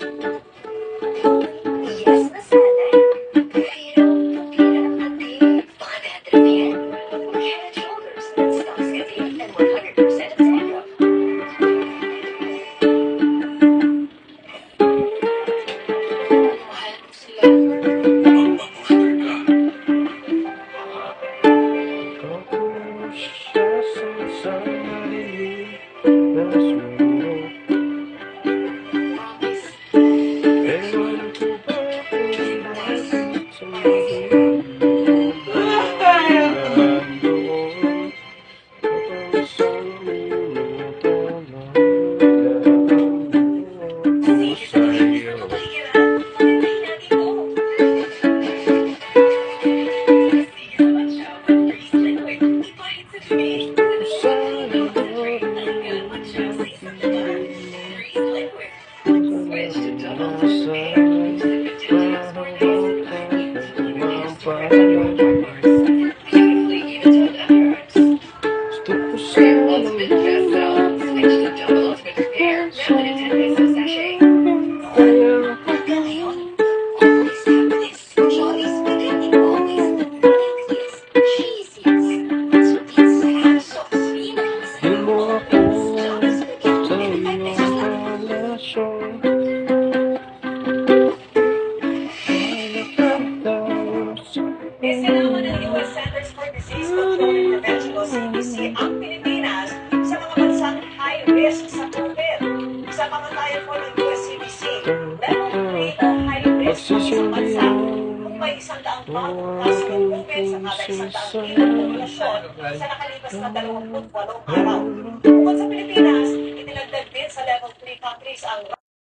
Yes na sana. Pero pagkira ng hati, baka dandruff yan. Head and Shoulders, stocks contain and 100% dandruff. Mahal mo sila. Mabuhay ka. Tapos siya sa narinig na sumunod. Promise. Ewan ko ba kung bakit sa doon kapag isang minuto na naglaan ko sa'yo. Switch to double dip. Beautifully even toned underarms. Gusto ko Real Ultimate sana Best Sell. Switch to double Ultimate Repair. Now in a 10 peso sachet. kaya Hanggang ngayon, always have this. Shawty's spaghetti always the meatiest, cheesiest, sweetest, sauce. di mo ako sa iyong relasyon. Isinama ng US Centers for Disease Control and Prevention o CDC ang Pilipinas sa mga bansang high risk sa COVID. Sa pangatayan po ng US CDC, level 3 o high risk ang isang bansa kung may 100 bang kaso ng COVID sa kada 100 kilong populasyon sa nakalipas na 28 araw. Bukod sa Pilipinas, itinagdag din sa level 3 countries ang